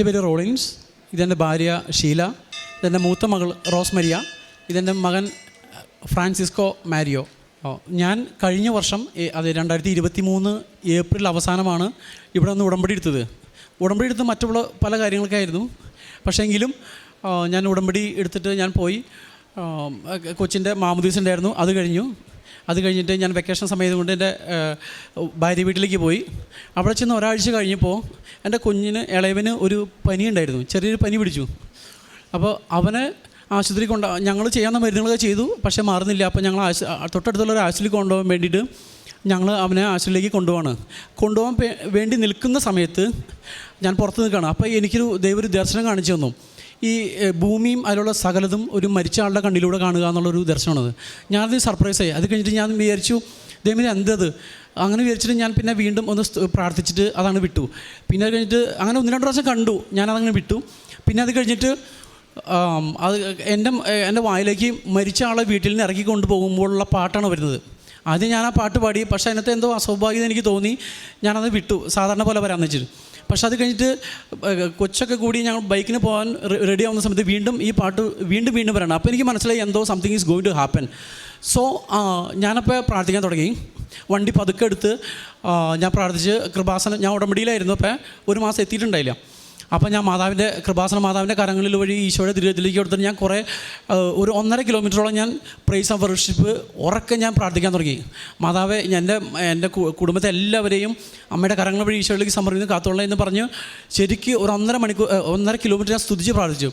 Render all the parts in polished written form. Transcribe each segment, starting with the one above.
എൻ്റെ പേര് റോളിൻസ്, ഇതെൻ്റെ ഭാര്യ ഷീല, ഇതെൻ്റെ മൂത്ത മകൾ റോസ്മരിയ, ഇതെൻ്റെ മകൻ ഫ്രാൻസിസ്കോ മാരിയോ. ഞാൻ കഴിഞ്ഞ വർഷം അത് 2023 ഏപ്രിൽ അവസാനമാണ് ഇവിടെ നിന്ന് ഉടമ്പടി എടുത്തത്. ഉടമ്പടി എടുത്ത് മറ്റുള്ള പല കാര്യങ്ങൾക്കായിരുന്നു. പക്ഷേ എങ്കിലും ഞാൻ ഉടമ്പടി എടുത്തിട്ട് ഞാൻ പോയി. കൊച്ചിൻ്റെ മാമുദീസ് ഉണ്ടായിരുന്നു, അത് കഴിഞ്ഞിട്ട് ഞാൻ വെക്കേഷൻ സമയം കൊണ്ട് എൻ്റെ ഭാര്യ വീട്ടിലേക്ക് പോയി. അവിടെ ചെന്ന് ഒരാഴ്ച കഴിഞ്ഞപ്പോൾ എൻ്റെ കുഞ്ഞിന് ഇളയവന് ഒരു പനി ഉണ്ടായിരുന്നു, ചെറിയൊരു പനി പിടിച്ചു. അപ്പോൾ അവനെ ആശുപത്രി ഞങ്ങൾ ചെയ്യാവുന്ന മരുന്നുകളൊക്കെ ചെയ്തു, പക്ഷേ മാറുന്നില്ല. അപ്പോൾ ഞങ്ങൾ തൊട്ടടുത്തുള്ളൊരു ആശുപത്രിയിൽ കൊണ്ടുപോകാൻ വേണ്ടിയിട്ട് ഞങ്ങൾ അവനെ ആശുപത്രിയിലേക്ക് കൊണ്ടുപോകാൻ വേണ്ടി നിൽക്കുന്ന സമയത്ത് ഞാൻ പുറത്ത് നിൽക്കുകയാണ്. അപ്പോൾ എനിക്കൊരു ദൈവം ഒരു ദർശനം കാണിച്ചു തന്നു. ഈ ഭൂമിയും അതിലുള്ള സകലതും ഒരു മരിച്ച ആളുടെ കണ്ണിലൂടെ കാണുക എന്നുള്ളൊരു ദർശനമാണത്. ഞാനത് സർപ്രൈസായി. അത് കഴിഞ്ഞിട്ട് ഞാൻ വിചാരിച്ചു, ദൈവമേ എന്തത് അങ്ങനെ വിചാരിച്ചിട്ട് ഞാൻ പിന്നെ വീണ്ടും ഒന്ന് പ്രാർത്ഥിച്ചിട്ട് അതങ്ങ് വിട്ടു. പിന്നെ അത് കഴിഞ്ഞിട്ട് അങ്ങനെ 1-2 പ്രാവശ്യം കണ്ടു, ഞാനതങ്ങനെ വിട്ടു. പിന്നെ അത് കഴിഞ്ഞിട്ട് അത് എൻ്റെ വായിലേക്ക് മരിച്ച ആളെ വീട്ടിൽ നിന്ന് ഇറക്കി കൊണ്ടുപോകുമ്പോഴുള്ള പാട്ടാണ് വരുന്നത്. ആദ്യം ഞാൻ ആ പാട്ട് പാടി, പക്ഷേ അതിനകത്ത് എന്തോ അസ്വാഭാവികത എനിക്ക് തോന്നി, ഞാനത് വിട്ടു, സാധാരണ പോലെ വരാമെന്ന് വെച്ചിട്ട്. പക്ഷെ അത് കഴിഞ്ഞിട്ട് കൊച്ചൊക്കെ കൂടി ഞങ്ങൾ ബൈക്കിന് പോകാൻ റെഡി ആവുന്ന സമയത്ത് വീണ്ടും ഈ പാട്ട് വീണ്ടും വരണം. അപ്പോൾ എനിക്ക് മനസ്സിലായി എന്തോ something is going to happen. So ഞാനപ്പോൾ പ്രാർത്ഥിക്കാൻ തുടങ്ങി. വണ്ടി പതുക്കെ എടുത്ത് ഞാൻ പ്രാർത്ഥിച്ച് കൃപാസനം, ഞാൻ ഉടമ്പടിയിലായിരുന്നു. അപ്പോൾ 1 മാസം എത്തിയിട്ടുണ്ടായില്ല. അപ്പോൾ ഞാൻ മാതാവിൻ്റെ കരങ്ങളിൽ വഴി ഈശോയുടെ തിരുവത്തിലേക്ക് കൊടുത്തിട്ട് ഞാൻ ഒരു 1.5 കിലോമീറ്ററോളം ഞാൻ പ്രൈസ് ആൻഡ് വർഷിപ്പ് ഉറക്കെ ഞാൻ പ്രാർത്ഥിക്കാൻ തുടങ്ങി. മാതാവേ, എൻ്റെ കുടുംബത്തെ എല്ലാവരെയും അമ്മയുടെ കരങ്ങൾ വഴി ഈശോയിലേക്ക് സമർപ്പിച്ച് കാത്തോളാം എന്ന് പറഞ്ഞ് ശരിക്ക് ഒരു 1.5 കിലോമീറ്റർ ഞാൻ സ്തുതിച്ച് പ്രാർത്ഥിച്ചു.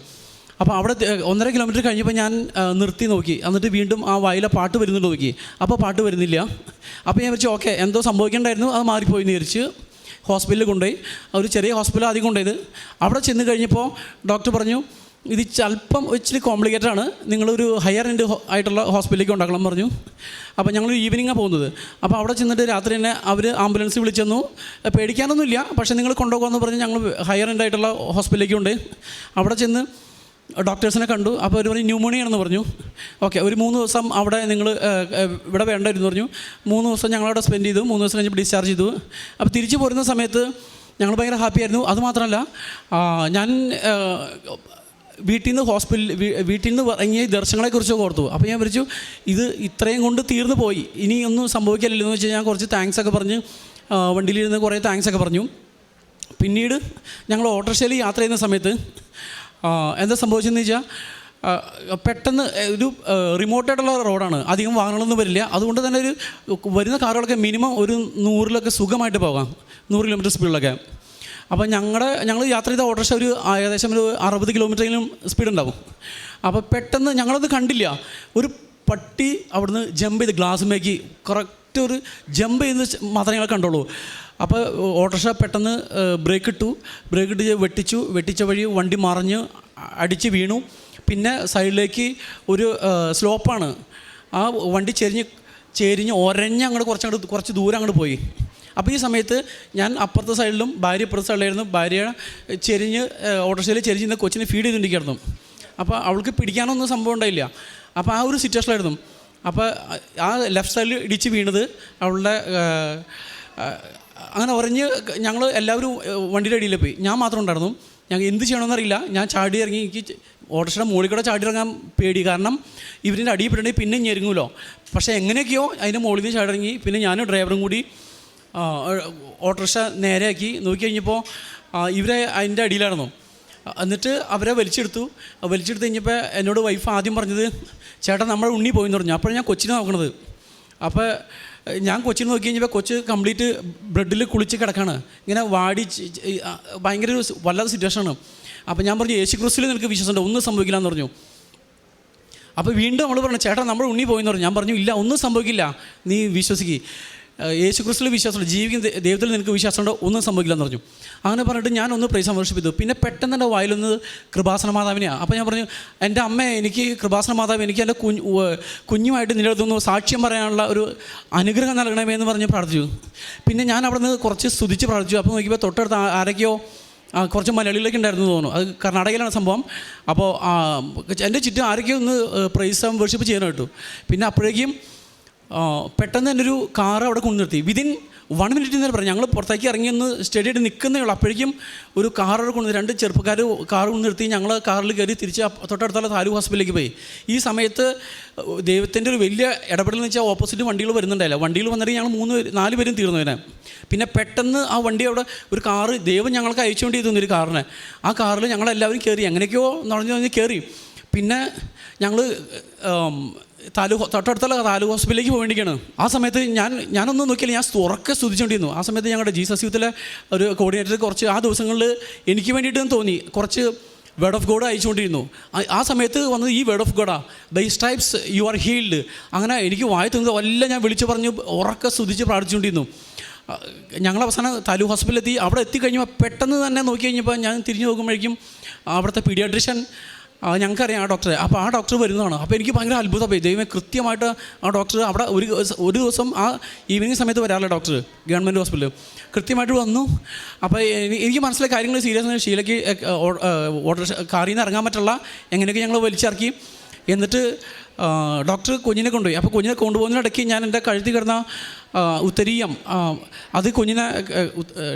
അപ്പോൾ അവിടെ 1.5 കിലോമീറ്റർ കഴിഞ്ഞപ്പോൾ ഞാൻ നിർത്തി നോക്കി. എന്നിട്ട് വീണ്ടും ആ വായിലെ പാട്ട് വരുന്നുണ്ട് നോക്കി. അപ്പോൾ പാട്ട് വരുന്നില്ല. അപ്പോൾ ഞാൻ വിചാരിച്ചു ഓക്കെ, എന്തോ സംഭവിക്കേണ്ടായിരുന്നു, അത് മാറിപ്പോയി എന്ന് വിചാരിച്ച് ഹോസ്പിറ്റലിൽ കൊണ്ടുപോയി. ഒരു ചെറിയ ഹോസ്പിറ്റൽ ആദ്യം കൊണ്ടുപോയത്. അവിടെ ചെന്ന് കഴിഞ്ഞപ്പോൾ ഡോക്ടർ പറഞ്ഞു, ഇത് അല്പം ഇച്ചിരി കോംപ്ലിക്കേറ്റഡ് ആണ്, നിങ്ങളൊരു ഹയർ എൻഡ് ആയിട്ടുള്ള ഹോസ്പിറ്റലിലേക്ക് ഉണ്ടാക്കണം പറഞ്ഞു. അപ്പോൾ ഞങ്ങൾ ഈവനിങ്ങാണ് പോകുന്നത്. അപ്പോൾ അവിടെ ചെന്നിട്ട് രാത്രി തന്നെ അവർ ആംബുലൻസ് വിളിച്ചെന്നു. പേടിക്കാനൊന്നുമില്ല, പക്ഷേ നിങ്ങൾ കൊണ്ടുപോകാമെന്ന് പറഞ്ഞ് ഞങ്ങൾ ഹയർ എൻഡ് ആയിട്ടുള്ള ഹോസ്പിറ്റലിലേക്ക് കൊണ്ടുപോയി. അവിടെ ചെന്ന് ഡോക്ടേഴ്സിനെ കണ്ടു. അപ്പോൾ അവർ പറഞ്ഞു ന്യൂമോണിയാണെന്ന് പറഞ്ഞു. ഓക്കെ, ഒരു 3 ദിവസം അവിടെ നിങ്ങൾ ഇവിടെ വേണ്ടായിരുന്നു പറഞ്ഞു. 3 ദിവസം ഞങ്ങളവിടെ സ്പെൻഡ് ചെയ്തു. 3 ദിവസം കഴിഞ്ഞ് ഡിസ്ചാർജ് ചെയ്തു. അപ്പോൾ തിരിച്ചു പോരുന്ന സമയത്ത് ഞങ്ങൾ ഭയങ്കര ഹാപ്പി ആയിരുന്നു. അതുമാത്രമല്ല, ഞാൻ വീട്ടിൽ നിന്ന് ഇറങ്ങിയ ദർശനങ്ങളെക്കുറിച്ചൊക്കെ ഓർത്തു. അപ്പോൾ ഞാൻ വിചാരിച്ചു ഇത് ഇത്രയും കൊണ്ട് തീർന്നു പോയി, ഇനി ഒന്നും സംഭവിക്കില്ലല്ലോ എന്ന് വെച്ചാൽ ഞാൻ കുറച്ച് താങ്ക്സ് ഒക്കെ പറഞ്ഞ് വണ്ടിയിലിരുന്ന് കുറേ താങ്ക്സ് ഒക്കെ പറഞ്ഞു. പിന്നീട് ഞങ്ങൾ ഓട്ടോറിക്ഷയിൽ യാത്ര ചെയ്യുന്ന സമയത്ത് എന്താ സംഭവിച്ചതെന്ന് വെച്ചാൽ, പെട്ടെന്ന് ഒരു റിമോട്ടായിട്ടുള്ള റോഡാണ്, അധികം വാഹനങ്ങളൊന്നും വരില്ല. അതുകൊണ്ട് തന്നെ വരുന്ന കാറുകളൊക്കെ മിനിമം ഒരു 100-ലൊക്കെ സുഖമായിട്ട് പോകാം, 100 കിലോമീറ്റർ സ്പീഡിലൊക്കെ. അപ്പോൾ ഞങ്ങൾ യാത്ര ചെയ്ത ഓട്ടോറിക്ഷ ഏകദേശം ഒരു 60 കിലോമീറ്ററെങ്കിലും സ്പീഡ് ഉണ്ടാവും. അപ്പോൾ പെട്ടെന്ന് ഞങ്ങളത് കണ്ടില്ല, ഒരു പട്ടി അവിടുന്ന് ജമ്പ് ചെയ്ത് ഗ്ലാസ്മേക്ക് കറക്റ്റ് ഒരു ജമ്പ് ചെയ്യുന്ന മാത്രമേ ഞങ്ങൾ കണ്ടുള്ളൂ. അപ്പോൾ ഓട്ടോറിക്ഷ പെട്ടെന്ന് ബ്രേക്ക് ഇട്ട് വെട്ടിച്ച വഴി വണ്ടി മറിഞ്ഞ് അടിച്ച് വീണു. പിന്നെ സൈഡിലേക്ക് ഒരു സ്ലോപ്പാണ്, ആ വണ്ടി ചെരിഞ്ഞ് ഒരഞ്ഞ് കുറച്ച് ദൂരം അങ്ങോട്ട് പോയി. അപ്പോൾ ഈ സമയത്ത് ഞാൻ അപ്പുറത്തെ സൈഡിലും ഭാര്യ ഇപ്പുറത്തെ സൈഡിലായിരുന്നു. ഭാര്യ ഓട്ടോറിക്ഷയിൽ ചെരിഞ്ഞ് കൊച്ചിനെ ഫീഡ് ചെയ്തുകൊണ്ടിരിക്കുകയായിരുന്നു. അപ്പോൾ അവൾക്ക് പിടിക്കാനൊന്നും സംഭവം ഉണ്ടായില്ല. അപ്പോൾ ആ ഒരു സിറ്റുവേഷനിലായിരുന്നു. അപ്പോൾ ആ ലെഫ്റ്റ് സൈഡിൽ ഇടിച്ച് വീണത് അവളുടെ അങ്ങനെ ഉറഞ്ഞ് ഞങ്ങൾ എല്ലാവരും വണ്ടിയുടെ അടിയിൽ പോയി. ഞാൻ മാത്രം ഉണ്ടായിരുന്നു. ഞങ്ങൾ എന്ത് ചെയ്യണമെന്നറിയില്ല. ഞാൻ ചാടി ഇറങ്ങി. എനിക്ക് ഓട്ടോറിക്ഷയുടെ മുകളിൽ കൂടെ ചാടി ഇറങ്ങാൻ പേടി, കാരണം ഇവരിൻ്റെ അടിയിൽ പെട്ടുണ്ടെങ്കിൽ പിന്നെ ഞെരുങ്ങുമല്ലോ. പക്ഷേ എങ്ങനെയൊക്കെയോ അതിൻ്റെ മുകളിൽ നിന്ന് ചാടി ഇറങ്ങി. പിന്നെ ഞാനും ഡ്രൈവറും കൂടി ഓട്ടോറിക്ഷ നേരെയാക്കി. നോക്കി കഴിഞ്ഞപ്പോൾ ഇവരെ അതിൻ്റെ അടിയിലായിരുന്നു. എന്നിട്ട് അവരെ വലിച്ചെടുത്ത് കഴിഞ്ഞപ്പോൾ എന്നോട് വൈഫ് ആദ്യം പറഞ്ഞത്, ചേട്ടാ നമ്മുടെ ഉണ്ണി പോയെന്ന് പറഞ്ഞു. അപ്പോൾ ഞാൻ കൊച്ചിനെ നോക്കണത്. അപ്പോൾ ഞാൻ കൊച്ചിനെ നോക്കി കഴിഞ്ഞപ്പോൾ കൊച്ച് കംപ്ലീറ്റ് ബ്ലഡിൽ കുളിച്ച് കിടക്കാണ്, ഇങ്ങനെ വാടി, ഭയങ്കര ഒരു വല്ലാത്ത സിറ്റുവേഷനാണ്. അപ്പോൾ ഞാൻ പറഞ്ഞു, യേശു ക്രിസ്തുവിൽ നിനക്ക് വിശ്വാസമുണ്ടോ, ഒന്നും സംഭവിക്കില്ല എന്ന് പറഞ്ഞു. അപ്പോൾ വീണ്ടും നമ്മൾ പറഞ്ഞു, ചേട്ടാ നമ്മുടെ ഉണ്ണി പോയെന്ന് പറഞ്ഞു. ഞാൻ പറഞ്ഞു, ഇല്ല, ഒന്നും സംഭവിക്കില്ല, നീ വിശ്വസിക്കുക, യേശു ക്രിസ്തുവിൽ വിശ്വാസമുണ്ട്, ജീവിക്കുന്ന ദൈവത്തിൽ നിനക്ക് വിശ്വാസമുണ്ടോ, ഒന്നും സംഭവിക്കില്ലെന്ന് പറഞ്ഞു. അങ്ങനെ പറഞ്ഞിട്ട് ഞാനൊന്ന് പ്രൈസ് വർഷിപ്പ് ചെയ്തു. പിന്നെ പെട്ടെന്ന് എൻ്റെ വായിലൊന്ന് കൃപാസന മാതാവിനെയാണ്. അപ്പോൾ ഞാൻ പറഞ്ഞു, എൻ്റെ അമ്മ, എനിക്ക് കൃപാസന മാതാവ് എനിക്ക് എൻ്റെ കുഞ്ഞുമായിട്ട് നിലനിർത്തുന്നു, സാക്ഷ്യം പറയാനുള്ള ഒരു അനുഗ്രഹം നൽകണമേ എന്ന് പറഞ്ഞ് പ്രാർത്ഥിച്ചു. പിന്നെ ഞാൻ അവിടെ നിന്ന് കുറച്ച് സ്തുതിച്ച് പ്രാർത്ഥിച്ചു. അപ്പോൾ നോക്കിയപ്പോൾ തൊട്ടടുത്ത് ആരൊക്കെയോ കുറച്ച് മലയാളികളൊക്കെ ഉണ്ടായിരുന്നു തോന്നുന്നു. അത് കർണാടകയിലാണ് സംഭവം. അപ്പോൾ എൻ്റെ ചുറ്റും ആരൊക്കെയോ ഒന്ന് പ്രൈസ് വർഷിപ്പ് ചെയ്യാൻ കേട്ടു. പിന്നെ അപ്പോഴേക്കും പെട്ടെന്ന് തന്നെ ഒരു കാറ് അവിടെ കൊണ്ടു നിർത്തി. വിതിൻ 1 മിനിറ്റ് എന്നല്ല പറഞ്ഞു. ഞങ്ങൾ പുറത്തേക്ക് ഇറങ്ങി ഒന്ന് സ്റ്റഡി ആയിട്ട് നിൽക്കുന്നേ ഉള്ളൂ. അപ്പോഴേക്കും ഒരു കാറ് കൊണ്ട് 2 ചെറുപ്പക്കാർ കാർ കൊണ്ട് നിർത്തി. ഞങ്ങൾ കാറിൽ കയറി തിരിച്ച് തൊട്ടടുത്തുള്ള താലൂക്ക് ഹോസ്പിറ്റലിലേക്ക് പോയി. ഈ സമയത്ത് ദൈവത്തിൻ്റെ ഒരു വലിയ ഇടപെടൽ എന്ന് വെച്ചാൽ ഓപ്പോസിറ്റ് വണ്ടികൾ വരുന്നുണ്ടായില്ല. വണ്ടികൾ വന്നിട്ട് ഞങ്ങൾ 4 പേരും തീർന്നു വരാൻ. പിന്നെ പെട്ടെന്ന് ആ വണ്ടി അവിടെ ഒരു കാറ് ദൈവം ഞങ്ങൾക്ക് അയച്ചുകൊണ്ടിരുന്നു ഒരു കാറിനെ. ആ കാറിൽ ഞങ്ങളെല്ലാവരും കയറി, എങ്ങനെയൊക്കെയോ നടന്ന് കയറി. പിന്നെ ഞങ്ങൾ തൊട്ടടുത്തുള്ള താലൂക്ക് ഹോസ്പിറ്റലിലേക്ക് പോകേണ്ടിയാണ്. ആ സമയത്ത് ഞാനൊന്നും നോക്കിയാൽ ഞാൻ ഉറക്കെ സ്തുതിച്ചുകൊണ്ടിരുന്നു. ആ സമയത്ത് ഞങ്ങളുടെ ജീസസ് യൂത്തിലെ ഒരു കോർഡിനേറ്റർ കുറച്ച് ആ ദിവസങ്ങളിൽ എനിക്ക് വേണ്ടിയിട്ടെന്ന് തോന്നി കുറച്ച് വേർഡ് ഓഫ് ഗോഡ് അയച്ചുകൊണ്ടിരുന്നു. ആ സമയത്ത് വന്നത് ഈ വേർഡ് ഓഫ് ഗോഡാ, by stripes you are healed. അങ്ങനെ എനിക്ക് വായി തന്നത് എല്ലാം ഞാൻ വിളിച്ചു പറഞ്ഞ് ഉറക്കെ സ്തുതിച്ച് പ്രാർത്ഥിച്ചുകൊണ്ടിരുന്നു. ഞങ്ങൾ അവസാനം താലൂക്ക് ഹോസ്പിറ്റലിലെത്തി. അവിടെ എത്തിക്കഴിഞ്ഞപ്പോൾ പെട്ടെന്ന് തന്നെ നോക്കി കഴിഞ്ഞപ്പോൾ ഞാൻ തിരിഞ്ഞു നോക്കുമ്പോഴേക്കും അവിടുത്തെ പീഡിയാട്രിഷ്യൻ ഞങ്ങൾക്കറിയാം ആ ഡോക്ടറെ. അപ്പോൾ ആ ഡോക്ടർ വരുന്നതാണ്. അപ്പോൾ എനിക്ക് ഭയങ്കര അത്ഭുതമായി. ദൈവമേ, കൃത്യമായിട്ട് ആ ഡോക്ടർ അവിടെ ഒരു ദിവസം ആ ഈവനിങ് സമയത്ത് വരാറില്ല ഡോക്ടർ ഗവൺമെൻറ് ഹോസ്പിറ്റലിൽ കൃത്യമായിട്ട് വന്നു. അപ്പോൾ എനിക്ക് മനസ്സിലായ കാര്യങ്ങൾ സീരിയസ്. ഷീലയ്ക്ക് ഓർഡർ കാറിൽ നിന്ന് ഇറങ്ങാൻ പറ്റില്ല, എങ്ങനെയൊക്കെ ഞങ്ങൾ വലിച്ചിറക്കി. എന്നിട്ട് ഡോക്ടർ കുഞ്ഞിനെ കൊണ്ടുപോയി. അപ്പോൾ കുഞ്ഞിനെ കൊണ്ടുപോകുന്നതിനിടയ്ക്ക് ഞാൻ എൻ്റെ കഴുത്തിൽ കിടന്ന ഉത്തരീയം അത് കുഞ്ഞിനെ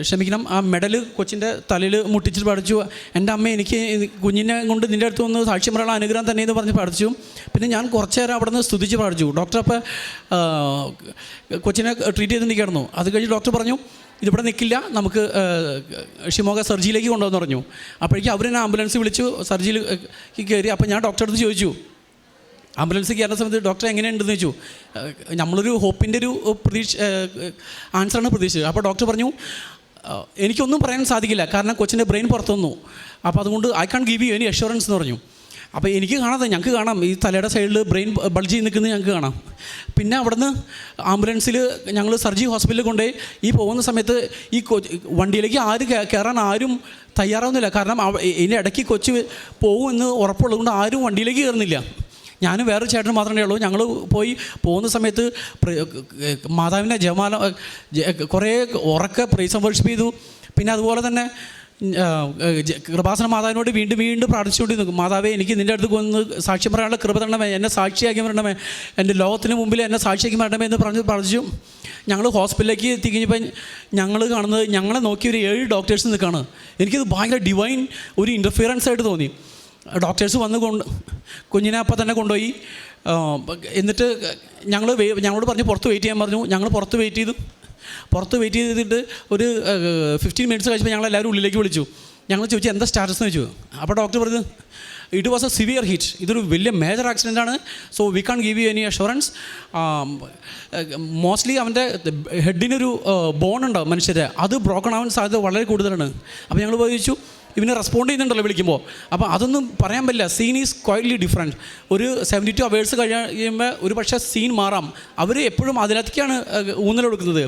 ക്ഷമിക്കണം ആ മെഡൽ കൊച്ചിൻ്റെ തലയിൽ മുട്ടിച്ചിട്ട് പഠിച്ചു. എൻ്റെ അമ്മ എനിക്ക് കുഞ്ഞിനെ കൊണ്ട് നിൻ്റെ അടുത്ത് വന്ന് സാക്ഷ്യം പറയാനുള്ള അനുഗ്രഹം തന്നെ എന്ന് പറഞ്ഞ് പഠിച്ചു. പിന്നെ ഞാൻ കുറച്ച് നേരം അവിടെ നിന്ന് സ്തുതിച്ച് പഠിച്ചു. ഡോക്ടർ അപ്പോൾ കൊച്ചിനെ ട്രീറ്റ് ചെയ്തിരിക്കുന്നു. അത് കഴിഞ്ഞ് ഡോക്ടർ പറഞ്ഞു ഇതിവിടെ നിൽക്കില്ല, നമുക്ക് ഷിമോഗ സർജിയിലേക്ക് കൊണ്ടുവന്ന് പറഞ്ഞു. അപ്പോഴേക്കും അവരെന്നെ ആംബുലൻസ് വിളിച്ചു സർജിയിൽ കയറി. അപ്പോൾ ഞാൻ ഡോക്ടറെ അടുത്ത് ചോദിച്ചു, ആംബുലൻസ് കയറുന്ന സമയത്ത് ഡോക്ടർ എങ്ങനെയുണ്ടെന്ന് ചോദിച്ചു. നമ്മളൊരു ഹോപ്പിൻ്റെ ഒരു ആൻസറാണ് പ്രതീക്ഷിച്ചത്. അപ്പോൾ ഡോക്ടർ പറഞ്ഞു എനിക്കൊന്നും പറയാൻ സാധിക്കില്ല, കാരണം കൊച്ചിൻ്റെ ബ്രെയിൻ പുറത്തു വന്നു. അപ്പോൾ അതുകൊണ്ട് I can't give you any assurance എന്ന് പറഞ്ഞു. അപ്പോൾ എനിക്ക് കാണാതെ ഞങ്ങൾക്ക് കാണാം ഈ തലയുടെ സൈഡിൽ ബ്രെയിൻ ബൾജ് ചെയ്ത് നിൽക്കുന്നത് ഞങ്ങൾക്ക് കാണാം. പിന്നെ അവിടുന്ന് ആംബുലൻസിൽ ഞങ്ങൾ സർജി ഹോസ്പിറ്റലിൽ കൊണ്ടുപോയി. ഈ പോകുന്ന സമയത്ത് ഈ വണ്ടിയിലേക്ക് കയറാൻ ആരും തയ്യാറാവുന്നില്ല. കാരണം ഇതിൻ്റെ ഇടയ്ക്ക് കൊച്ച് പോകുമെന്ന് ഉറപ്പുള്ളതുകൊണ്ട് ആരും വണ്ടിയിലേക്ക് കയറുന്നില്ല. ഞാനും വേറെ ചേട്ടൻ മാത്രമേ ഉള്ളൂ. ഞങ്ങൾ പോകുന്ന സമയത്ത് മാതാവിനെ ജപമാല കുറേ ഉറക്കെ പ്രൈസ് ആൻഡ് വർഷിപ്പ് ചെയ്തു. പിന്നെ അതുപോലെ തന്നെ കൃപാസന മാതാവിനോട് വീണ്ടും വീണ്ടും പ്രാർത്ഥിച്ചുകൊണ്ടിരുന്നു. മാതാവേ, എനിക്ക് നിൻ്റെ അടുത്ത് വന്ന് സാക്ഷ്യം പറയാനുള്ള കൃപ തരണമേ, എന്നെ സാക്ഷിയാക്കി വരണമേ, എൻ്റെ ലോകത്തിന് മുമ്പിൽ എന്നെ സാക്ഷിയാക്കി വരണമേ എന്ന് പ്രാർത്ഥിച്ചു. ഞങ്ങൾ ഹോസ്പിറ്റലിലേക്ക് എത്തിക്കഴിഞ്ഞപ്പോൾ ഞങ്ങൾ കാണുന്നത് ഞങ്ങളെ നോക്കി ഒരു 7 ഡോക്ടേഴ്സ് നിൽക്കുകയാണ്. എനിക്കത് ഭയങ്കര ഡിവൈൻ ഒരു ഇൻ്റർഫിയറൻസ് ആയിട്ട് തോന്നി. ഡോക്ടേഴ്സ് വന്ന് കുഞ്ഞിനെ അപ്പം തന്നെ കൊണ്ടുപോയി. എന്നിട്ട് ഞങ്ങളോട് പറഞ്ഞ് പുറത്ത് വെയിറ്റ് ചെയ്യാൻ പറഞ്ഞു. ഞങ്ങൾ പുറത്ത് വെയിറ്റ് ചെയ്തിട്ട് ഒരു 15 മിനിറ്റ്സ് കഴിച്ചപ്പോൾ ഞങ്ങളെല്ലാവരും ഉള്ളിലേക്ക് വിളിച്ചു. ഞങ്ങൾ ചോദിച്ചു എന്താ സ്റ്റാറ്റസ് എന്ന് ചോദിച്ചു. അപ്പോൾ ഡോക്ടർ പറഞ്ഞു it was a severe hit, ഇതൊരു വലിയ മേജർ ആക്സിഡൻ്റ് ആണ്, so we can't give you any assurance. Mostly അവൻ്റെ ഹെഡിനൊരു ബോൺ ഉണ്ടാവും മനുഷ്യരെ, അത് ബ്രോക്കൺ ആവാൻ സാധ്യത വളരെ കൂടുതലാണ്. അപ്പോൾ ഞങ്ങൾ ചോദിച്ചു ഇവന് റെസ്പോണ്ട് ചെയ്യുന്നുണ്ടല്ലോ വിളിക്കുമ്പോൾ. അപ്പോൾ അതൊന്നും പറയാൻ പറ്റില്ല. Scene is quietly different. ഒരു 72 അവേഴ്സ് കഴിയുമ്പോൾ ഒരു പക്ഷേ സീൻ മാറാം. അവർ എപ്പോഴും അതിനകത്തേക്കാണ് ഊന്നൽ കൊടുക്കുന്നത്.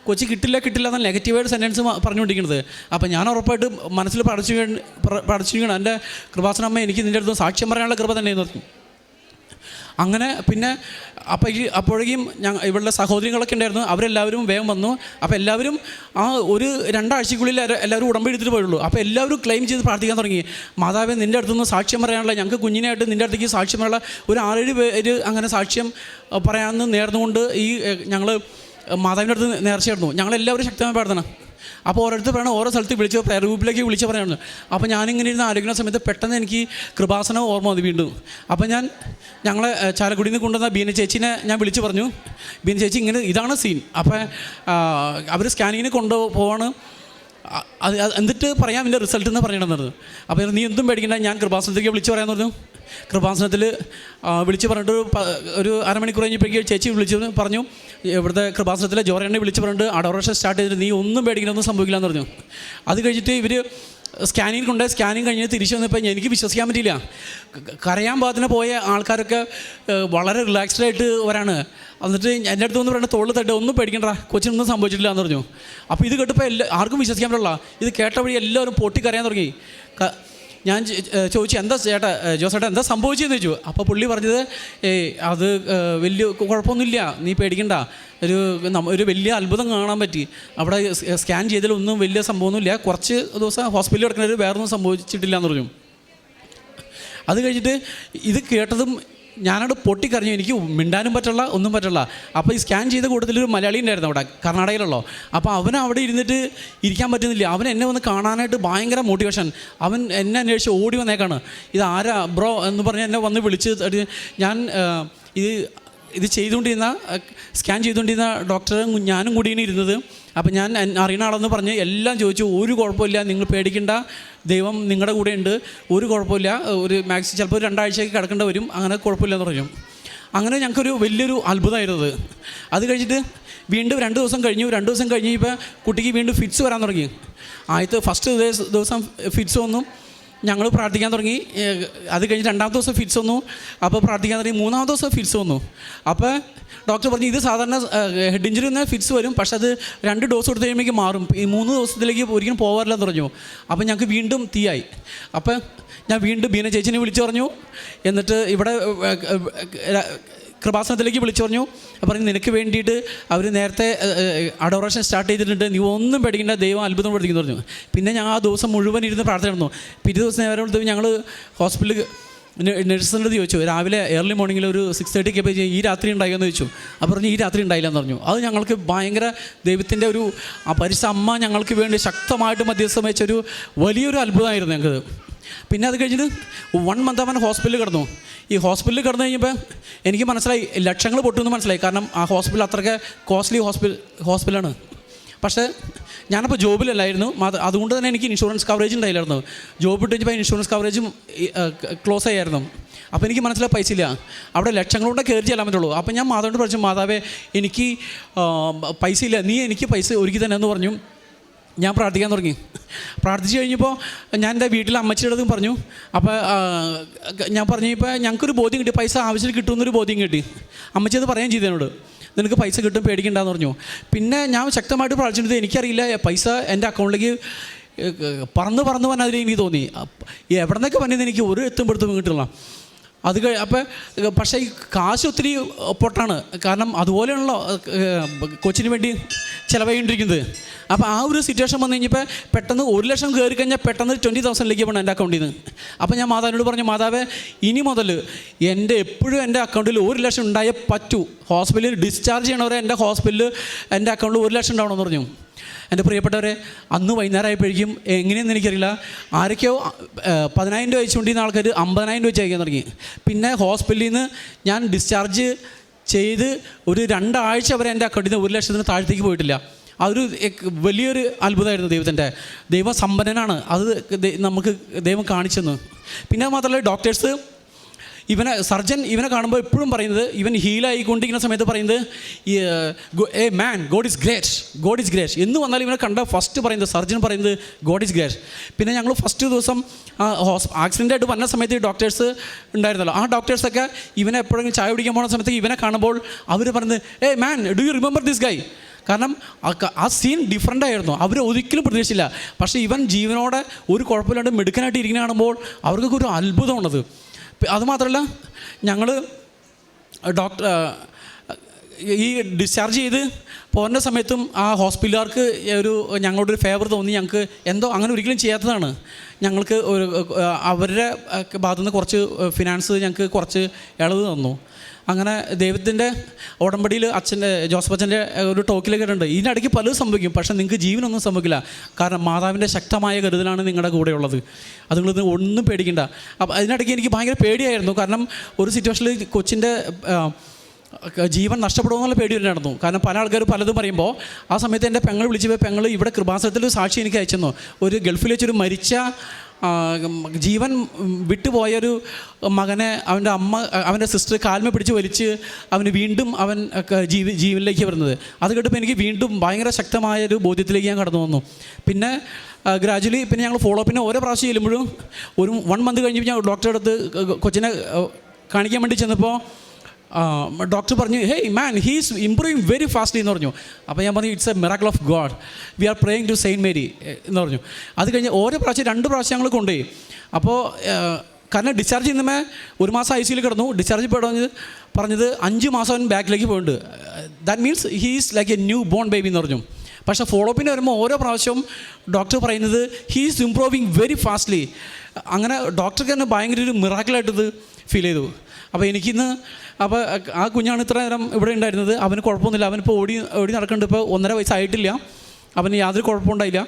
കൊച്ചി കിട്ടില്ല എന്ന നെഗറ്റീവായിട്ട് സെൻറ്റൻസ് പറഞ്ഞുകൊണ്ടിരിക്കുന്നത്. അപ്പോൾ ഞാൻ ഉറപ്പായിട്ട് മനസ്സിൽ പഠിച്ചിരിക്കണം എൻ്റെ കൃപാസനമ്മ എനിക്ക് നിൻ്റെ അടുത്ത് സാക്ഷ്യം പറയാനുള്ള കൃപ തന്നെ നിർത്തും. അങ്ങനെ പിന്നെ അപ്പോഴേക്കും ഇവളുടെ സഹോദരികളൊക്കെ ഉണ്ടായിരുന്നു. അവരെല്ലാവരും വേഗം വന്നു. അപ്പോൾ എല്ലാവരും ആ ഒരു 2 ആഴ്ചയ്ക്കുള്ളിൽ എല്ലാവരും ഉടമ്പടി എടുത്തിട്ട് പോയുള്ളൂ. അപ്പോൾ എല്ലാവരും ക്ലെയിം ചെയ്ത് പ്രാർത്ഥിക്കാൻ തുടങ്ങി. മാതാവേ, നിൻ്റെ അടുത്തുനിന്ന് സാക്ഷ്യം പറയാനുള്ള, ഞങ്ങൾക്ക് കുഞ്ഞിനായിട്ട് നിൻ്റെ അടുത്തേക്ക് സാക്ഷ്യം പറയാനുള്ള ഒരു 6-7 പേര് അങ്ങനെ സാക്ഷ്യം പറയാമെന്ന് നേർന്നുകൊണ്ട് ഈ ഞങ്ങൾ മാതാവിൻ്റെ അടുത്ത് നേർച്ചയായിരുന്നു. ഞങ്ങളെല്ലാവരും ശക്തമായി പ്രാർത്ഥന. അപ്പോൾ ഓരോരുത്തർ പറയണം ഓരോ സ്ഥലത്ത് വിളിച്ച് പ്രയർ ഗ്രൂപ്പിലേക്ക് വിളിച്ച് പറയുന്നു. അപ്പോൾ ഞാനിങ്ങനെ ഇരുന്ന് ആലോചിക്കുന്ന സമയത്ത് പെട്ടെന്ന് എനിക്ക് കൃപാസനം ഓർമ്മ വന്നു വീണ്ടും. അപ്പോൾ ഞങ്ങളെ ചാലക്കുടിയിൽ നിന്ന് കൊണ്ടുവന്ന ബീന ചേച്ചീനെ ഞാൻ വിളിച്ച് പറഞ്ഞു, ബീന ചേച്ചി ഇങ്ങനെ ഇതാണ് സീൻ. അപ്പോൾ അവർ സ്കാനിങ്ങിന് കൊണ്ടുപോവാണ്, അത് എന്നിട്ട് പറയാം ഇതിൻ്റെ റിസൾട്ട് എന്ന് പറയണമെന്നത്. അപ്പോൾ നീ എന്തും പേടിക്കണ്ട, ഞാൻ കൃപാസനത്തേക്ക് വിളിച്ച് പറയാമെന്ന് പറഞ്ഞു. കൃപാസനത്തിൽ വിളിച്ച് പറഞ്ഞിട്ട് ഒരു അരമണിക്കൂർ കഴിഞ്ഞപ്പോഴേക്കും ചേച്ചി വിളിച്ച് പറഞ്ഞു, ഇവിടുത്തെ കൃപാസനത്തിലെ ജോറേനെ വിളിച്ച് പറഞ്ഞിട്ട് അഡോറേഷൻ സ്റ്റാർട്ട് ചെയ്തിട്ട് നീ ഒന്നും പേടിക്കണം, ഒന്നും സംഭവിക്കില്ല എന്ന് പറഞ്ഞു. അത് കഴിഞ്ഞിട്ട് ഇവർ സ്കാനിങ് കൊണ്ട് സ്കാനിങ് കഴിഞ്ഞ് തിരിച്ചു വന്നപ്പോൾ എനിക്ക് വിശ്വസിക്കാൻ പറ്റിയില്ല. കരയാൻ പാകത്തിന് പോയ ആൾക്കാരൊക്കെ വളരെ റിലാക്സ്ഡ് ആയിട്ട് വരാണ്. എന്നിട്ട് എൻ്റെ അടുത്ത് വന്ന് പറയുന്നത് തോളിൽ തട്ട് ഒന്നും പേടിക്കണ്ട, കൊച്ചിനൊന്നും സംഭവിച്ചിട്ടില്ല എന്ന് പറഞ്ഞു. അപ്പോൾ ഇത് കേട്ടപ്പോൾ ആർക്കും വിശ്വസിക്കാൻ പറ്റില്ല. ഇത് കേട്ട വഴി എല്ലാവരും പൊട്ടിക്കരയാൻ തുടങ്ങി. ഞാൻ ചോദിച്ചു എന്താ ജോസേട്ടാ എന്താ സംഭവിച്ചതെന്ന് ചോദിച്ചു. അപ്പോൾ പുള്ളി പറഞ്ഞത് അത് വലിയ കുഴപ്പമൊന്നുമില്ല, നീ പേടിക്കണ്ട, ഒരു വലിയ അത്ഭുതം കാണാൻ പറ്റി. അവിടെ സ്കാൻ ചെയ്തതിലൊന്നും വലിയ സംഭവമൊന്നുമില്ല, കുറച്ച് ദിവസം ഹോസ്പിറ്റലിൽ കിടക്കുന്നവർ വേറൊന്നും സംഭവിച്ചിട്ടില്ല എന്ന് പറഞ്ഞു. അത് കഴിഞ്ഞിട്ട് ഇത് കേട്ടതും ഞാനവിടെ പൊട്ടിക്കറിഞ്ഞു. എനിക്ക് മിണ്ടാനും പറ്റില്ല, ഒന്നും പറ്റില്ല. അപ്പോൾ ഈ സ്കാൻ ചെയ്ത കൂട്ടത്തിലൊരു മലയാളി ഉണ്ടായിരുന്നു അവിടെ, കർണാടകയിലുള്ളോ. അപ്പോൾ അവൻ അവിടെ ഇരുന്നിട്ട് ഇരിക്കാൻ പറ്റുന്നില്ല. അവൻ എന്നെ വന്ന് കാണാനായിട്ട് ഭയങ്കര മോട്ടിവേഷൻ. അവൻ എന്നെ അന്വേഷിച്ച് ഓടി വന്നേക്കാണ്. ഇത് ആരാ ബ്രോ എന്ന് പറഞ്ഞ് എന്നെ വന്ന് വിളിച്ച്, ഞാൻ ഇത് ചെയ്തുകൊണ്ടിരുന്ന സ്കാൻ ചെയ്തുകൊണ്ടിരുന്ന ഡോക്ടറും ഞാനും കൂടിയാണ് ഇരുന്നത്. അപ്പം ഞാൻ അറിയുന്ന ആളെന്ന് പറഞ്ഞ് എല്ലാം ചോദിച്ചു. ഒരു കുഴപ്പമില്ല, നിങ്ങൾ പേടിക്കേണ്ട, ദൈവം നിങ്ങളുടെ കൂടെ ഉണ്ട്, ഒരു കുഴപ്പമില്ല, ഒരു മാക്സിമം ചിലപ്പോൾ 2 ആഴ്ചയ്ക്ക് കിടക്കേണ്ടി വരും, അങ്ങനെ കുഴപ്പമില്ലെന്ന് പറഞ്ഞു. അങ്ങനെ ഞങ്ങൾക്കൊരു വലിയൊരു അത്ഭുതമായിരുന്നത്. അത് കഴിഞ്ഞിട്ട് വീണ്ടും 2 ദിവസം കഴിഞ്ഞു. 2 ദിവസം കഴിഞ്ഞപ്പോൾ കുട്ടിക്ക് വീണ്ടും ഫിറ്റ്സ് വരാൻ തുടങ്ങി. ആദ്യത്തെ ഫസ്റ്റ് ദിവസം ഫിറ്റ്സ് വന്നു, ഞങ്ങൾ പ്രാർത്ഥിക്കാൻ തുടങ്ങി. അത് കഴിഞ്ഞ് 2ാമത്തെ ദിവസം ഫിറ്റ്സ് വന്നു, അപ്പോൾ പ്രാർത്ഥിക്കാൻ തുടങ്ങി. 3ാമത്തെ ദിവസം ഫിറ്റ്സ് വന്നു. അപ്പോൾ ഡോക്ടർ പറഞ്ഞു, ഇത് സാധാരണ ഹെഡ് ഇഞ്ചുറി നിന്ന് ഫിറ്റ്സ് വരും, പക്ഷേ അത് 2 ഡോസ് കൊടുത്ത് കഴിയുമ്പോഴേക്ക് മാറും, ഈ 3 ദിവസത്തിലേക്ക് ഒരിക്കലും പോകാറില്ലെന്ന് പറഞ്ഞു. അപ്പോൾ ഞങ്ങൾക്ക് വീണ്ടും തീയായി. അപ്പോൾ ഞാൻ വീണ്ടും ബീന ചേച്ചിനെ വിളിച്ചു പറഞ്ഞു. എന്നിട്ട് ഇവിടെ കൃപാസനത്തിലേക്ക് വിളിച്ചു പറഞ്ഞു. പറഞ്ഞു, നിനക്ക് വേണ്ടിയിട്ട് അവർ നേരത്തെ അഡോറേഷൻ സ്റ്റാർട്ട് ചെയ്തിട്ടുണ്ട്, നീ ഒന്നും പേടിക്കേണ്ട, ദൈവം അത്ഭുതം പഠിക്കുന്നു പറഞ്ഞു. പിന്നെ ഞാൻ ആ ദിവസം മുഴുവൻ ഇരുന്ന് പ്രാർത്ഥന നടന്നു. പിറ്റേ ദിവസം നേരം ഞങ്ങൾ ഹോസ്പിറ്റലിൽ നഴ്സിനോട് ചോദിച്ചു, രാവിലെ ഏർലി മോർണിംഗിൽ ഒരു 6:30 ഒക്കെ ഈ രാത്രി ഉണ്ടായോ എന്ന് ചോദിച്ചു. അപ്പോൾ പറഞ്ഞു, ഈ രാത്രി ഉണ്ടായില്ലെന്ന് പറഞ്ഞു. അത് ഞങ്ങൾക്ക് ഭയങ്കര ദൈവത്തിൻ്റെ ഒരു പരിശുദ്ധ അമ്മ ഞങ്ങൾക്ക് വേണ്ടി ശക്തമായിട്ട് മധ്യസ്ഥം വെച്ചൊരു വലിയൊരു അത്ഭുതമായിരുന്നു ഞങ്ങൾക്ക്. പിന്നെ അത് കഴിഞ്ഞിട്ട് 1 month അവൻ ഹോസ്പിറ്റലിൽ കിടന്നു. ഈ ഹോസ്പിറ്റലിൽ കിടന്നു കഴിഞ്ഞപ്പോൾ എനിക്ക് മനസ്സിലായി, ലക്ഷങ്ങൾ പൊട്ടുമെന്ന് മനസ്സിലായി. കാരണം ആ ഹോസ്പിറ്റൽ അത്രയ്ക്ക് കോസ്റ്റ്ലി ഹോസ്പിറ്റലാണ്. പക്ഷേ ഞാനപ്പോൾ ജോബിലല്ലായിരുന്നു, അതുകൊണ്ട് തന്നെ എനിക്ക് ഇൻഷുറൻസ് കവറേജ് ഉണ്ടായില്ലായിരുന്നു. ജോബ് ഇട്ട് കഴിഞ്ഞപ്പോൾ ഇൻഷുറൻസ് കവറേജും ക്ലോസ് ആയിരുന്നു. അപ്പോൾ എനിക്ക് മനസ്സിലായി പൈസ ഇല്ല, അവിടെ ലക്ഷങ്ങളോടെ കയറി ചെല്ലാൻ പറ്റുള്ളൂ. അപ്പോൾ ഞാൻ മാതാവിനോട് പറഞ്ഞു, മാതാവേ എനിക്ക് പൈസ ഇല്ല, നീ എനിക്ക് പൈസ ഒരുക്കി തന്നെ എന്ന് പറഞ്ഞു. ഞാൻ പ്രാർത്ഥിക്കാൻ തുടങ്ങി. പ്രാർത്ഥിച്ച് കഴിഞ്ഞപ്പോൾ ഞാൻ എൻ്റെ വീട്ടിൽ അമ്മച്ചിയുടെ അടുത്തും പറഞ്ഞു. അപ്പോൾ ഞാൻ പറഞ്ഞു, ഇപ്പോൾ ഞങ്ങൾക്കൊരു ബോധ്യം കിട്ടി, പൈസ ആവശ്യത്തിന് കിട്ടുമെന്നൊരു ബോധ്യം കിട്ടി. അമ്മച്ചി അത് പറയുകയും ചെയ്തു എന്നോട്, നിനക്ക് പൈസ കിട്ടും, പേടിക്കണ്ടെന്ന് പറഞ്ഞു. പിന്നെ ഞാൻ ശക്തമായിട്ട് പ്രാർത്ഥിച്ചിട്ട് എനിക്കറിയില്ല, പൈസ എൻ്റെ അക്കൗണ്ടിലേക്ക് പറന്ന് വന്ന അതിൽ എനിക്ക് തോന്നി. എവിടെ നിന്നൊക്കെ വന്നത് എനിക്ക് ഒരു എത്തുമ്പോഴത്തും കിട്ടില്ല. അത് പക്ഷേ ഈ കാശ് ഒത്തിരി പൊട്ടാണ്. കാരണം അതുപോലെയാണല്ലോ കൊച്ചിന് വേണ്ടി ചിലവായിക്കൊണ്ടിരിക്കുന്നത്. അപ്പോൾ ആ ഒരു സിറ്റുവേഷൻ വന്നു കഴിഞ്ഞപ്പോൾ പെട്ടെന്ന് 1 ലക്ഷം കയറി കഴിഞ്ഞാൽ പെട്ടെന്ന് 20,000 പോകണം എൻ്റെ അക്കൗണ്ടിൽ നിന്ന്. അപ്പോൾ ഞാൻ മാതാവിനോട് പറഞ്ഞു, മാതാവേ ഇനി മുതൽ എപ്പോഴും എൻ്റെ അക്കൗണ്ടിൽ 1 ലക്ഷം ഉണ്ടായേ പറ്റൂ. ഹോസ്പിറ്റലിൽ ഡിസ്ചാർജ് ചെയ്യണവരെ എൻ്റെ ഹോസ്പിറ്റലിൽ എൻ്റെ അക്കൗണ്ടിൽ 1 ലക്ഷം ഉണ്ടാവണമെന്ന് പറഞ്ഞു. എൻ്റെ പ്രിയപ്പെട്ടവരെ, അന്ന് വൈകുന്നേരം ആയപ്പോഴേക്കും എങ്ങനെയെന്ന് എനിക്കറിയില്ല, ആരൊക്കെയോ 10,000 രൂപ അയച്ചുകൊണ്ടിരുന്ന ആൾക്കാർ 50,000 രൂപ അയക്കാൻ തുടങ്ങി. പിന്നെ ഹോസ്പിറ്റലിൽ നിന്ന് ഞാൻ ഡിസ്ചാർജ് ചെയ്ത് ഒരു 2 ആഴ്ച വരെ എൻ്റെ അക്കൗണ്ടിൽ നിന്ന് 1 ലക്ഷത്തിന് താഴത്തേക്ക് പോയിട്ടില്ല. അതൊരു വലിയൊരു അത്ഭുതമായിരുന്നു ദൈവത്തിൻ്റെ. ദൈവം സമ്പന്നനാണ്, അത് നമുക്ക് ദൈവം കാണിച്ചെന്ന്. പിന്നെ മാത്രമല്ല, ഡോക്ടേഴ്സ് സർജൻ ഇവനെ കാണുമ്പോൾ എപ്പോഴും പറയുന്നത്, ഇവൻ ഹീലായിക്കൊണ്ടിരിക്കുന്ന സമയത്ത് പറയുന്നത്, hey man, God is great എന്ന് വന്നാൽ ഇവനെ കണ്ട ഫസ്റ്റ് പറയുന്നത്, സർജൻ പറയുന്നത് ഗോഡ് ഈസ് ഗ്രേറ്റ്. പിന്നെ ഞങ്ങൾ ഫസ്റ്റ് ദിവസം ആക്സിഡൻ്റ് ആയിട്ട് വന്ന സമയത്ത് ഈ ഡോക്ടേഴ്സ് ഉണ്ടായിരുന്നല്ലോ, ആ ഡോക്ടേഴ്സൊക്കെ ഇവനെ എപ്പോഴെങ്കിലും ചായ കുടിക്കാൻ പോകുന്ന സമയത്ത് ഇവനെ കാണുമ്പോൾ അവർ പറയുന്നത്, hey man, do you remember this guy? കാരണം ആ സീൻ ഡിഫറൻ്റ് ആയിരുന്നു. അവർ ഒരിക്കലും പ്രതീക്ഷിച്ചില്ല. പക്ഷേ ഇവൻ ജീവനോടെ ഒരു കുഴപ്പമില്ലാണ്ട് മെടുക്കാനായിട്ട് ഇരിക്കുന്ന കാണുമ്പോൾ അവർക്കൊക്കെ ഒരു അത്ഭുതമാണത്. അതുമാത്രമല്ല, ഞങ്ങൾ ഈ ഡിസ്ചാർജ് ചെയ്ത് പോകുന്ന സമയത്തും ആ ഹോസ്പിറ്റലുകാർക്ക് ഞങ്ങളോടൊരു ഫേവർ തോന്നി. ഞങ്ങൾക്ക് എന്തോ അങ്ങനെ ഒരിക്കലും ചെയ്യാത്തതാണ്. ഞങ്ങൾക്ക് അവരുടെ ഭാഗത്തുനിന്ന് കുറച്ച് ഫിനാൻസ് ഞങ്ങൾക്ക് കുറച്ച് ഇളവ് തന്നു. അങ്ങനെ ദൈവത്തിൻ്റെ ഉടമ്പടിയിൽ ജോസഫ് അച്ഛൻ്റെ ഒരു ടോക്കിൽ കേട്ടിട്ടുണ്ട്, ഇതിനിടയ്ക്ക് പലതും സംഭവിക്കും, പക്ഷേ നിങ്ങൾക്ക് ജീവനൊന്നും സംഭവിക്കില്ല. കാരണം മാതാവിൻ്റെ ശക്തമായ കരുതലാണ് നിങ്ങളുടെ കൂടെയുള്ളത്. അത് നിങ്ങൾ ഒന്നും പേടിക്കണ്ട. അപ്പോൾ അതിനിടയ്ക്ക് എനിക്ക് ഭയങ്കര പേടിയായിരുന്നു. കാരണം ഒരു സിറ്റുവേഷനിൽ കൊച്ചിൻ്റെ ജീവൻ നഷ്ടപ്പെടുമെന്നുള്ള പേടി തന്നെ നടന്നു. കാരണം പല ആൾക്കാർ പലതും പറയുമ്പോൾ ആ സമയത്ത് എൻ്റെ പെങ്ങൾ വിളിച്ചപ്പോൾ പെങ്ങൾ ഇവിടെ കൃപാസനത്തിൽ സാക്ഷി എനിക്ക് അയച്ചെന്നു. ഒരു ഗൾഫിൽ വെച്ചൊരു മരിച്ച ജീവൻ വിട്ടുപോയൊരു മകനെ അവൻ്റെ സിസ്റ്റർ കാൽമ പിടിച്ച് വലിച്ച് വീണ്ടും അവൻ ജീവനിലേക്ക് വരുന്നത്. അത് കേട്ടപ്പോൾ എനിക്ക് വീണ്ടും ഭയങ്കര ശക്തമായൊരു ബോധ്യത്തിലേക്ക് ഞാൻ കടന്നു വന്നു. പിന്നെ ഗ്രാജുവലി പിന്നെ ഞങ്ങൾ ഫോളോ പിന്നെ ഓരോ പ്രാവശ്യം ചെല്ലുമ്പോഴും ഒരു 1 month കഴിഞ്ഞപ്പോൾ ഞാൻ ഡോക്ടറുടെ അടുത്ത് കൊച്ചിനെ കാണിക്കാൻ വേണ്ടി ചെന്നപ്പോൾ ഡോക്ടർ പറഞ്ഞു, hey man, he's improving very fastly എന്ന് പറഞ്ഞു. അപ്പോൾ ഞാൻ പറഞ്ഞു, it's a miracle of God, we are praying to Saint Mary എന്ന് പറഞ്ഞു. അത് കഴിഞ്ഞ് ഓരോ പ്രാവശ്യം 2 പ്രാവശ്യം ഞങ്ങൾ കൊണ്ടുപോയി. അപ്പോൾ കാരണം ഡിസ്ചാർജ് ചെയ്യുന്നമേ 1 മാസം ICUയിൽ കിടന്നു. ഡിസ്ചാർജ് പറഞ്ഞത് 5 മാസം അവൻ ബാക്കിലേക്ക് പോയിട്ടുണ്ട്. That means he is like A new born baby എന്ന് പറഞ്ഞു. പക്ഷേ ഫോളോ അപ്പിന് വരുമ്പോൾ ഓരോ പ്രാവശ്യവും ഡോക്ടർ പറയുന്നത് he is improving very fastly. അങ്ങനെ ഡോക്ടർക്ക് തന്നെ ഭയങ്കര ഒരു മിറാക്കിളായിട്ടിത് ഫീൽ ചെയ്തു. അപ്പോൾ എനിക്കിന്ന് അപ്പോൾ ആ കുഞ്ഞാണ് ഇത്ര നേരം ഇവിടെ ഉണ്ടായിരുന്നത്. അവന് കുഴപ്പമൊന്നുമില്ല, അവനിപ്പോൾ ഓടി നടക്കുന്നുണ്ട്. ഇപ്പോൾ 1.5 വയസ്സായിട്ടില്ല, അവന് യാതൊരു കുഴപ്പമുണ്ടായില്ല.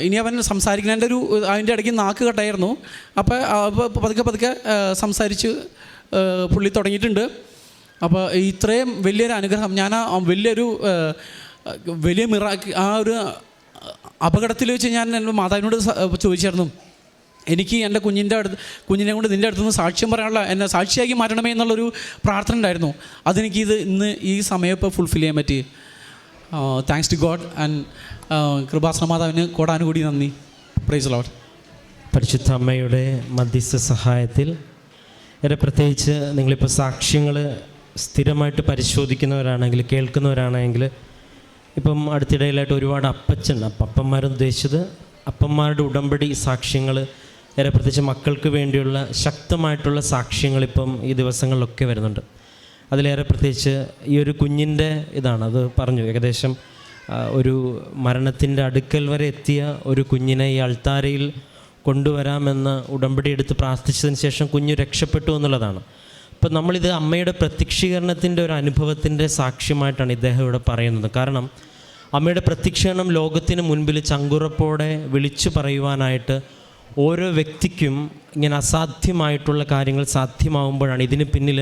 ഇനി അവൻ സംസാരിക്കുന്നതിൻ്റെ അതിൻ്റെ ഇടയ്ക്ക് നാക്ക് കട്ടായിരുന്നു. അപ്പോൾ പതുക്കെ സംസാരിച്ച് പുള്ളി തുടങ്ങിയിട്ടുണ്ട്. അപ്പോൾ ഇത്രയും വലിയൊരു അനുഗ്രഹം, ഞാൻ വലിയ ആ ഒരു അപകടത്തിൽ വെച്ച് ഞാൻ എൻ്റെ മാതാവിനോട് ചോദിച്ചായിരുന്നു, എനിക്ക് എൻ്റെ കുഞ്ഞിനെ കൊണ്ട് നിൻ്റെ അടുത്തുനിന്ന് സാക്ഷ്യം പറയാനുള്ള എന്നെ സാക്ഷിയാക്കി മാറ്റണമേ എന്നുള്ളൊരു പ്രാർത്ഥന ഉണ്ടായിരുന്നു. അതെനിക്കിത് ഇന്ന് ഈ സമയം ഇപ്പോൾ ഫുൾഫിൽ ചെയ്യാൻ പറ്റി. താങ്ക്സ് ടു ഗോഡ് ആൻഡ് കൃപാസന മാതാവിന് കോടാനുകൂടി നന്ദി. Praise Lord. പരിശുദ്ധ അമ്മയുടെ മധ്യസ്ഥ സഹായത്തിൽ പ്രത്യേകിച്ച് നിങ്ങളിപ്പോൾ സാക്ഷ്യങ്ങൾ സ്ഥിരമായിട്ട് പരിശോധിക്കുന്നവരാണെങ്കിൽ, കേൾക്കുന്നവരാണെങ്കിൽ, ഇപ്പം അടുത്തിടയിലായിട്ട് ഒരുപാട് അപ്പന്മാരെന്ന് ഉദ്ദേശിച്ചത് അപ്പന്മാരുടെ ഉടമ്പടി സാക്ഷ്യങ്ങൾ, പ്രത്യേകിച്ച് മക്കൾക്ക് വേണ്ടിയുള്ള ശക്തമായിട്ടുള്ള സാക്ഷ്യങ്ങൾ ഇപ്പം ഈ ദിവസങ്ങളിലൊക്കെ വരുന്നുണ്ട്. അതിലേറെ പ്രത്യേകിച്ച് ഈ ഒരു കുഞ്ഞിൻ്റെ ഇതാണ്, അത് പറഞ്ഞു, ഏകദേശം ഒരു മരണത്തിൻ്റെ അടുക്കൽ വരെ എത്തിയ ഒരു കുഞ്ഞിനെ ഈ അൾത്താരയിൽ കൊണ്ടുവരാമെന്ന് ഉടമ്പടി എടുത്ത് പ്രാർത്ഥിച്ചതിന് ശേഷം കുഞ്ഞ് രക്ഷപ്പെട്ടു എന്നുള്ളതാണ്. അപ്പം നമ്മളിത് അമ്മയുടെ പ്രത്യക്ഷീകരണത്തിൻ്റെ ഒരു അനുഭവത്തിൻ്റെ സാക്ഷ്യമായിട്ടാണ് ഇദ്ദേഹം ഇവിടെ പറയുന്നത്. കാരണം അമ്മയുടെ പ്രത്യക്ഷീകരണം ലോകത്തിന് മുൻപിൽ ചങ്കുറപ്പോടെ വിളിച്ചു പറയുവാനായിട്ട് ഓരോ വ്യക്തിക്കും ഇങ്ങനെ അസാധ്യമായിട്ടുള്ള കാര്യങ്ങൾ സാധ്യമാകുമ്പോഴാണ് ഇതിന് പിന്നിൽ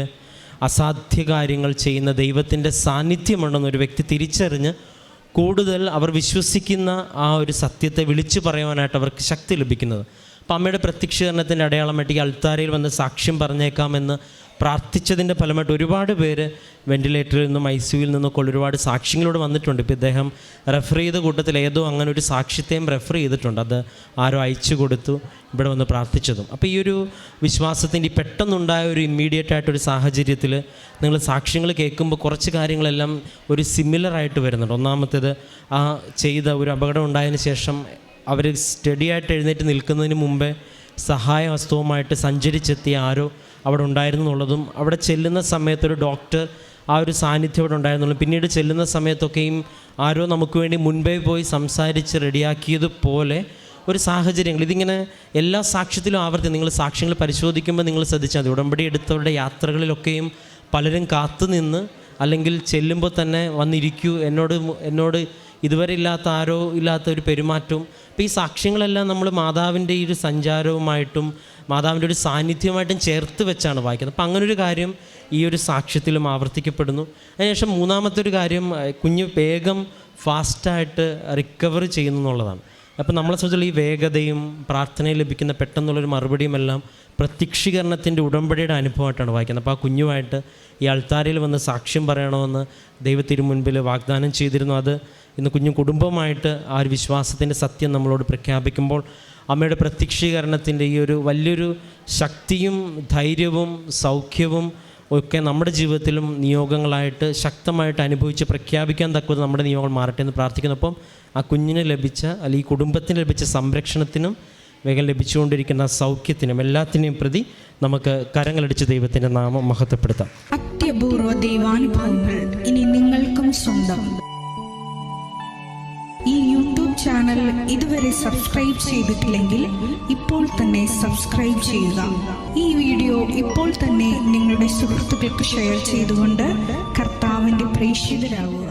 അസാധ്യ കാര്യങ്ങൾ ചെയ്യുന്ന ദൈവത്തിൻ്റെ സാന്നിധ്യമുണ്ടെന്നൊരു വ്യക്തി തിരിച്ചറിഞ്ഞ് കൂടുതൽ അവർ വിശ്വസിക്കുന്ന ആ ഒരു സത്യത്തെ വിളിച്ചു പറയുവാനായിട്ട് അവർക്ക് ശക്തി ലഭിക്കുന്നത്. അപ്പം അമ്മയുടെ പ്രത്യക്ഷീകരണത്തിൻ്റെ അടയാളമായിട്ട് ഈ അൾത്താരയിൽ വന്ന് സാക്ഷ്യം പറഞ്ഞേക്കാമെന്ന് പ്രാർത്ഥിച്ചതിൻ്റെ ഫലമായിട്ട് ഒരുപാട് പേര് വെൻറ്റിലേറ്ററിൽ നിന്നും ICUവിൽ നിന്നൊക്കെ ഒരുപാട് സാക്ഷ്യങ്ങളോട് വന്നിട്ടുണ്ട്. ഇപ്പോൾ ഇദ്ദേഹം റെഫർ ചെയ്ത കൂട്ടത്തിൽ ഏതോ അങ്ങനെ ഒരു സാക്ഷ്യത്തെയും റെഫർ ചെയ്തിട്ടുണ്ട്. അത് ആരോ അയച്ചു കൊടുത്തു, ഇവിടെ വന്ന് പ്രാർത്ഥിച്ചതും. അപ്പോൾ ഈ ഒരു വിശ്വാസത്തിൻ്റെ പെട്ടെന്നുണ്ടായ ഒരു ഇമ്മീഡിയറ്റ് ആയിട്ടൊരു സാഹചര്യത്തിൽ നിങ്ങൾ സാക്ഷ്യങ്ങൾ കേൾക്കുമ്പോൾ കുറച്ച് കാര്യങ്ങളെല്ലാം ഒരു സിമിലറായിട്ട് വരുന്നുണ്ട്. ഒന്നാമത്തേത്, ആ ചെയ്ത ഒരു അപകടം ഉണ്ടായതിന് ശേഷം അവർ സ്റ്റഡിയായിട്ട് എഴുന്നേറ്റ് നിൽക്കുന്നതിന് മുമ്പേ സഹായ ഹസ്തവുമായിട്ട് സഞ്ചരിച്ചെത്തിയ ആരോ അവിടെ ഉണ്ടായിരുന്നു എന്നുള്ളതും, അവിടെ ചെല്ലുന്ന സമയത്തൊരു ഡോക്ടർ ആ ഒരു സാന്നിധ്യം അവിടെ ഉണ്ടായിരുന്നുള്ളൂ. പിന്നീട് ചെല്ലുന്ന സമയത്തൊക്കെയും ആരോ നമുക്ക് വേണ്ടി മുൻപേ പോയി സംസാരിച്ച് റെഡിയാക്കിയതുപോലെ ഒരു സാഹചര്യങ്ങൾ. ഇതിങ്ങനെ എല്ലാ സാക്ഷ്യത്തിലും ആവർത്തി നിങ്ങൾ സാക്ഷ്യങ്ങൾ പരിശോധിക്കുമ്പോൾ നിങ്ങൾ ശ്രദ്ധിച്ചാൽ മതി. ഉടമ്പടി എടുത്തവരുടെ യാത്രകളിലൊക്കെയും പലരും കാത്തുനിന്ന് അല്ലെങ്കിൽ ചെല്ലുമ്പോൾ തന്നെ വന്നിരിക്കൂ, എന്നോട് ഇതുവരെ ഇല്ലാത്ത ഒരു പെരുമാറ്റവും. അപ്പോൾ ഈ സാക്ഷ്യങ്ങളെല്ലാം നമ്മൾ മാതാവിൻ്റെ ഈ ഒരു സഞ്ചാരവുമായിട്ടും മാതാവിൻ്റെ ഒരു സാന്നിധ്യമായിട്ടും ചേർത്ത് വെച്ചാണ് വായിക്കുന്നത്. അപ്പം അങ്ങനൊരു കാര്യം ഈ ഒരു സാക്ഷ്യത്തിലും ആവർത്തിക്കപ്പെടുന്നു. അതിനുശേഷം മൂന്നാമത്തെ ഒരു കാര്യം, കുഞ്ഞ് വേഗം ഫാസ്റ്റായിട്ട് റിക്കവർ ചെയ്യുന്നു എന്നുള്ളതാണ്. അപ്പം നമ്മളെ സംബന്ധിച്ചുള്ള ഈ വേഗതയും പ്രാർത്ഥനയിൽ ലഭിക്കുന്ന പെട്ടെന്നുള്ളൊരു മറുപടിയുമെല്ലാം പ്രത്യക്ഷീകരണത്തിൻ്റെ ഉടമ്പടിയുടെ അനുഭവമായിട്ടാണ് വായിക്കുന്നത്. അപ്പോൾ ആ കുഞ്ഞുമായിട്ട് ഈ അൾത്താരയിൽ വന്ന് സാക്ഷ്യം പറയണമെന്ന് ദൈവത്തിന് മുൻപിൽ വാഗ്ദാനം ചെയ്തിരുന്നു. അത് ഇന്ന് കുഞ്ഞു കുടുംബമായിട്ട് ആ ഒരു വിശ്വാസത്തിൻ്റെ സത്യം നമ്മളോട് പ്രഖ്യാപിക്കുമ്പോൾ അമ്മയുടെ പ്രത്യക്ഷീകരണത്തിൻ്റെ ഈ ഒരു വലിയൊരു ശക്തിയും ധൈര്യവും സൗഖ്യവും ഒക്കെ നമ്മുടെ ജീവിതത്തിലും നിയോഗങ്ങളായിട്ട് ശക്തമായിട്ട് അനുഭവിച്ച് പ്രഖ്യാപിക്കാൻ തക്കത് നമ്മുടെ നിയോഗങ്ങൾ മാറട്ടെ എന്ന് പ്രാർത്ഥിക്കുന്നു. അപ്പം ആ കുഞ്ഞിന് ലഭിച്ച അല്ലെങ്കിൽ ഈ കുടുംബത്തിന് ലഭിച്ച സംരക്ഷണത്തിനും വേഗം ലഭിച്ചുകൊണ്ടിരിക്കുന്ന സൗഖ്യത്തിനും എല്ലാത്തിനെയും പ്രതി നമുക്ക് കരങ്ങളടിച്ച് ദൈവത്തിൻ്റെ നാമം മഹത്വപ്പെടുത്താം. അത്യപൂർവ ദൈവാനുഭവങ്ങൾ ഇനി നിങ്ങൾക്കും സ്വന്തം. ഈ യൂട്യൂബ് ചാനൽ ഇതുവരെ സബ്സ്ക്രൈബ് ചെയ്തിട്ടില്ലെങ്കിൽ ഇപ്പോൾ തന്നെ സബ്സ്ക്രൈബ് ചെയ്യുക. ഈ വീഡിയോ ഇപ്പോൾ തന്നെ നിങ്ങളുടെ സുഹൃത്തുക്കൾക്ക് ഷെയർ ചെയ്തുകൊണ്ട് കർത്താവിൻ്റെ പ്രേക്ഷിതരാകുക.